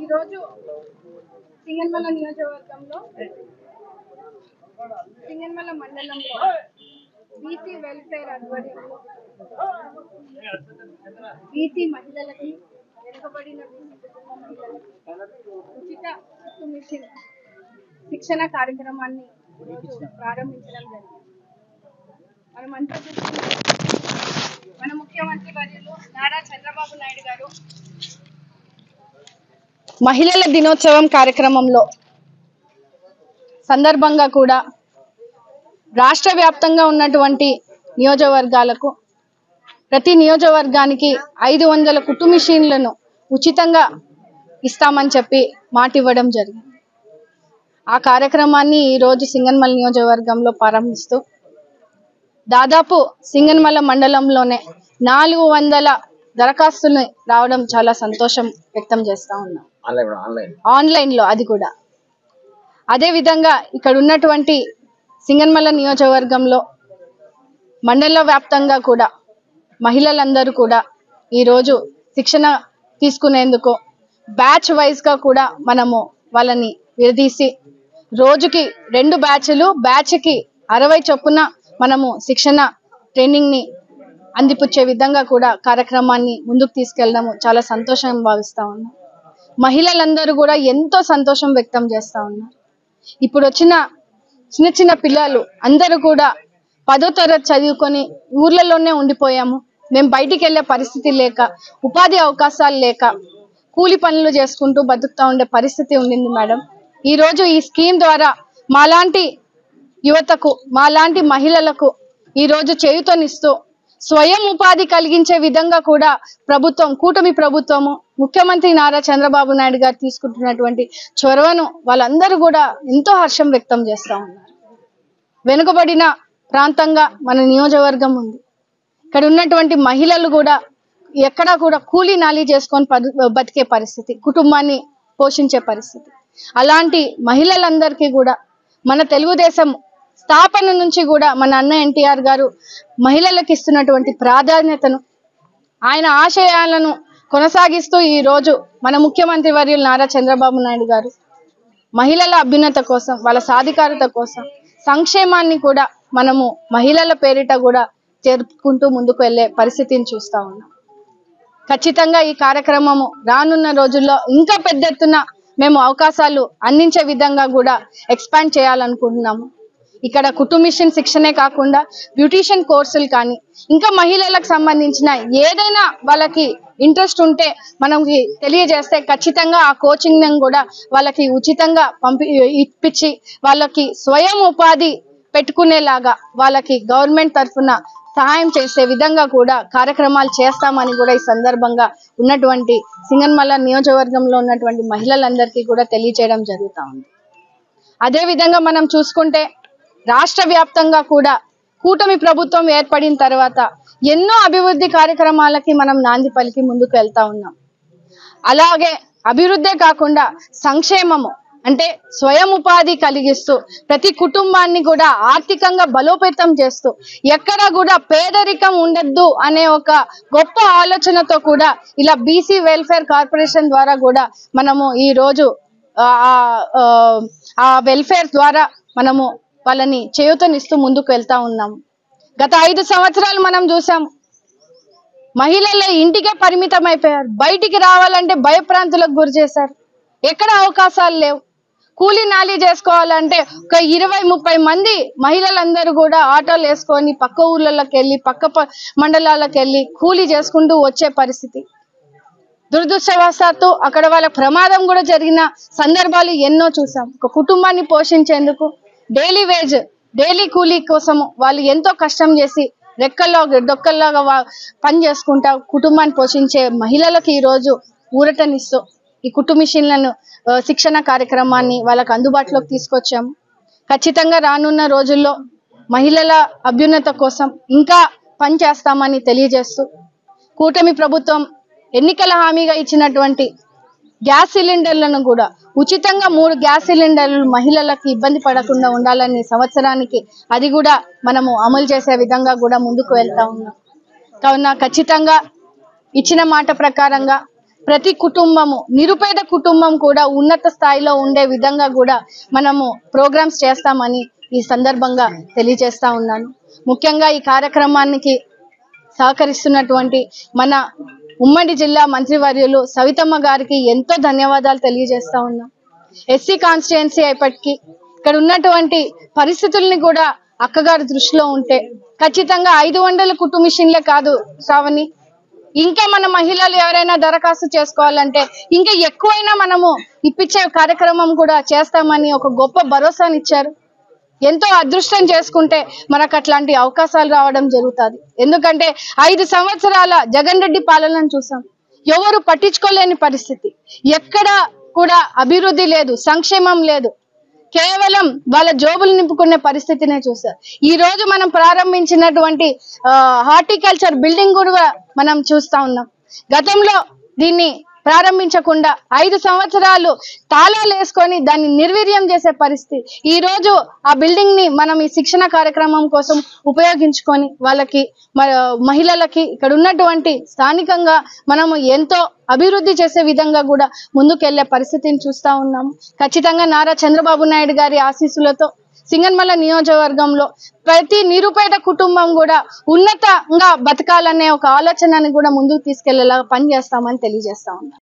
ఈరోజు సింగనమల నియోజకవర్గంలో సింగనమల మండలంలో బీసీ వెల్ఫేర్ ఆధ్వర్యంలో బీసీ మహిళలకి వెనుకబడిన ఉచిత కుట్టు మిషన్ శిక్షణ కార్యక్రమాన్ని ప్రారంభించడం జరిగింది. మనమంతా మన ముఖ్యమంత్రి వర్యులు నారా చంద్రబాబు నాయుడు గారు మహిళల దినోత్సవం కార్యక్రమంలో సందర్భంగా కూడా రాష్ట్ర వ్యాప్తంగా ఉన్నటువంటి నియోజకవర్గాలకు ప్రతి నియోజకవర్గానికి 500 కుట్టు మిషన్లను ఉచితంగా ఇస్తామని చెప్పి మాట ఇవ్వడం జరిగింది. ఆ కార్యక్రమాన్ని ఈరోజు సింగనమల నియోజకవర్గంలో ప్రారంభిస్తూ దాదాపు సింగనమల మండలంలోనే 400 దరఖాస్తులు రావడం చాలా సంతోషం వ్యక్తం చేస్తా ఉన్నాం. ఆన్లైన్ లో అది కూడా. అదే విధంగా ఇక్కడ ఉన్నటువంటి సింగనమల నియోజకవర్గంలో మండల వ్యాప్తంగా కూడా మహిళలందరూ కూడా ఈరోజు శిక్షణ తీసుకునేందుకు బ్యాచ్ వైజ్ గా కూడా మనము వాళ్ళని విడదీసి రోజుకి 2 బ్యాచ్లు, బ్యాచ్కి 60 చొప్పున మనము శిక్షణ ట్రైనింగ్ ని అందిపుచ్చే విధంగా కూడా కార్యక్రమాన్ని ముందుకు తీసుకెళ్ళడం చాలా సంతోషంగా భావిస్తా ఉన్నాం. మహిళలందరూ కూడా ఎంతో సంతోషం వ్యక్తం చేస్తా ఉన్నారు. ఇప్పుడు వచ్చిన చిన్న చిన్న పిల్లలు అందరూ కూడా 10వ తరగతి చదువుకొని ఊర్లలోనే ఉండిపోయాము. మేము బయటికి వెళ్ళే పరిస్థితి లేక, ఉపాధి అవకాశాలు లేక కూలి పనులు చేసుకుంటూ బతుకుతా ఉండే పరిస్థితి ఉండింది మేడం. ఈ రోజు ఈ స్కీమ్ ద్వారా మాలాంటి యువతకు, మాలాంటి మహిళలకు ఈ రోజు చేయూతనిస్తూ స్వయం ఉపాధి కలిగించే విధంగా కూడా ప్రభుత్వం, కూటమి ప్రభుత్వము, ముఖ్యమంత్రి నారా చంద్రబాబు నాయుడు గారు తీసుకుంటున్నటువంటి చొరవను వాళ్ళందరూ కూడా ఎంతో హర్షం వ్యక్తం చేస్తా ఉన్నారు. వెనుకబడిన ప్రాంతంగా మన నియోజకవర్గం ఉంది. ఇక్కడ ఉన్నటువంటి మహిళలు కూడా ఎక్కడా కూడా కూలీ నాలి చేసుకొని బతికే పరిస్థితి, కుటుంబాన్ని పోషించే పరిస్థితి. అలాంటి మహిళలందరికీ కూడా మన తెలుగుదేశం స్థాపన నుంచి కూడా మన అన్న ఎన్టీఆర్ గారు మహిళలకు ఇస్తున్నటువంటి ప్రాధాన్యతను, ఆయన ఆశయాలను కొనసాగిస్తూ ఈ రోజు మన ముఖ్యమంత్రి వర్యులు నారా చంద్రబాబు నాయుడు గారు మహిళల అభ్యున్నత కోసం, వాళ్ళ సాధికారత కోసం, సంక్షేమాన్ని కూడా మనము మహిళల పేరిట కూడా జరుపుకుంటూ ముందుకు వెళ్లే పరిస్థితిని చూస్తా ఉన్నాం. ఖచ్చితంగా ఈ కార్యక్రమము రానున్న రోజుల్లో ఇంకా పెద్ద ఎత్తున మేము అవకాశాలు అందించే విధంగా కూడా ఎక్స్పాండ్ చేయాలనుకుంటున్నాము. ఇక్కడ కుట్టు మిషన్ శిక్షణే కాకుండా బ్యూటిషియన్ కోర్సులు కానీ, ఇంకా మహిళలకు సంబంధించిన ఏదైనా వాళ్ళకి ఇంట్రెస్ట్ ఉంటే మనకి తెలియజేస్తే ఖచ్చితంగా ఆ కోచింగ్ కూడా వాళ్ళకి ఉచితంగా ఇప్పించి వాళ్ళకి స్వయం ఉపాధి పెట్టుకునేలాగా వాళ్ళకి గవర్నమెంట్ తరఫున సహాయం చేసే విధంగా కూడా కార్యక్రమాలు చేస్తామని కూడా ఈ సందర్భంగా ఉన్నటువంటి సింగనమల నియోజకవర్గంలో ఉన్నటువంటి మహిళలందరికీ కూడా తెలియజేయడం జరుగుతూ ఉంది. అదే విధంగా మనం చూసుకుంటే రాష్ట్ర వ్యాప్తంగా కూడా కూటమి ప్రభుత్వం ఏర్పడిన తర్వాత ఎన్నో అభివృద్ధి కార్యక్రమాలకి మనం నాంది పలికి ముందుకు వెళ్తా ఉన్నాం. అలాగే అభివృద్ధే కాకుండా సంక్షేమము అంటే స్వయం ఉపాధి కలిగిస్తూ ప్రతి కుటుంబాన్ని కూడా ఆర్థికంగా బలోపేతం చేస్తూ ఎక్కడ కూడా పేదరికం ఉండద్దు అనే ఒక గొప్ప ఆలోచనతో కూడా ఇలా బీసీ వెల్ఫేర్ కార్పొరేషన్ ద్వారా కూడా మనము ఈ రోజు ఆ వెల్ఫేర్ ద్వారా మనము వాళ్ళని చేయూతనిస్తూ ముందుకు వెళ్తా ఉన్నాము. గత 5 సంవత్సరాలు మనం చూసాము, మహిళలు ఇంటికే పరిమితం అయిపోయారు. బయటికి రావాలంటే భయప్రాంతులకు గురి చేశారు. ఎక్కడ అవకాశాలు లేవు. కూలీ నాలి చేసుకోవాలంటే ఒక 20-30 మంది మహిళలందరూ కూడా ఆటోలు వేసుకొని పక్క ఊర్లలోకి వెళ్ళి, పక్క మండలాలకు వెళ్ళి కూలీ చేసుకుంటూ వచ్చే పరిస్థితి. దురదృష్టవశాత్తు అక్కడ వాళ్ళ ప్రమాదం కూడా జరిగిన సందర్భాలు ఎన్నో చూసాం. ఒక కుటుంబాన్ని పోషించేందుకు డైలీ కూలీ కోసం వాళ్ళు ఎంతో కష్టం చేసి రెక్కల్లో డొక్కల్లాగా పని చేసుకుంటా కుటుంబాన్ని పోషించే మహిళలకు ఈ రోజు ఊరటనిస్తూ ఈ కుట్టు మిషన్లను శిక్షణ కార్యక్రమాన్ని వాళ్ళకు అందుబాటులోకి తీసుకొచ్చాము. ఖచ్చితంగా రానున్న రోజుల్లో మహిళల అభ్యున్నత కోసం ఇంకా పనిచేస్తామని తెలియజేస్తూ కూటమి ప్రభుత్వం ఎన్నికల హామీగా ఇచ్చినటువంటి గ్యాస్ సిలిండర్లను కూడా ఉచితంగా 3 గ్యాస్ సిలిండర్లు మహిళలకు ఇబ్బంది పడకుండా ఉండాలని సంవత్సరానికి అది కూడా మనము అమలు చేసే విధంగా కూడా ముందుకు వెళ్తా ఉన్నాం. కావున ఖచ్చితంగా ఇచ్చిన మాట ప్రకారంగా ప్రతి కుటుంబము, నిరుపేద కుటుంబం కూడా ఉన్నత స్థాయిలో ఉండే విధంగా కూడా మనము ప్రోగ్రామ్స్ చేస్తామని ఈ సందర్భంగా తెలియజేస్తా ఉన్నాను. ముఖ్యంగా ఈ కార్యక్రమానికి సహకరిస్తున్నటువంటి మన ఉమ్మడి జిల్లా మంత్రివర్యులు సవితమ్మ గారికి ఎంతో ధన్యవాదాలు తెలియజేస్తా ఉన్నాం. ఎస్సీ కాన్స్టిట్యుయెన్సీ అయినప్పటికీ ఇక్కడ ఉన్నటువంటి పరిస్థితుల్ని కూడా అక్కగారి దృష్టిలో ఉంటే ఖచ్చితంగా 500 కుట్టు మిషన్లే కాదు శ్రావణి, ఇంకా మన మహిళలు ఎవరైనా దరఖాస్తు చేసుకోవాలంటే ఇంకా ఎక్కువైనా మనము ఇప్పించే కార్యక్రమం కూడా చేస్తామని ఒక గొప్ప భరోసానిచ్చారు. ఎంతో అదృష్టం చేసుకుంటే మనకు అట్లాంటి అవకాశాలు రావడం జరుగుతుంది. ఎందుకంటే 5 సంవత్సరాల జగన్ రెడ్డి పాలనను చూసాం. ఎవరు పట్టించుకోలేని పరిస్థితి, ఎక్కడ కూడా అభివృద్ధి లేదు, సంక్షేమం లేదు, కేవలం వాళ్ళ జోబులు నింపుకునే పరిస్థితినే చూసారు. ఈ రోజు మనం ప్రారంభించినటువంటి హార్టికల్చర్ బిల్డింగ్ కూడా మనం చూస్తా ఉన్నాం. గతంలో దీన్ని ప్రారంభించకుండా 5 సంవత్సరాలు తాళాలు వేసుకొని దాన్ని నిర్వీర్యం చేసే పరిస్థితి. ఈ రోజు ఆ బిల్డింగ్ ని మనం ఈ శిక్షణ కార్యక్రమం కోసం ఉపయోగించుకొని వాళ్ళకి మహిళలకి ఇక్కడ ఉన్నటువంటి స్థానికంగా మనము ఎంతో అభివృద్ధి చేసే విధంగా కూడా ముందుకెళ్లే పరిస్థితిని చూస్తా ఉన్నాము. ఖచ్చితంగా నారా చంద్రబాబు నాయుడు గారి ఆశీస్సులతో సింగనమల నియోజకవర్గంలో ప్రతి నిరుపేద కుటుంబం కూడా ఉన్నతంగా బతకాలనే ఒక ఆలోచనని కూడా ముందుకు తీసుకెళ్లేలా పనిచేస్తామని తెలియజేస్తా ఉన్నాం.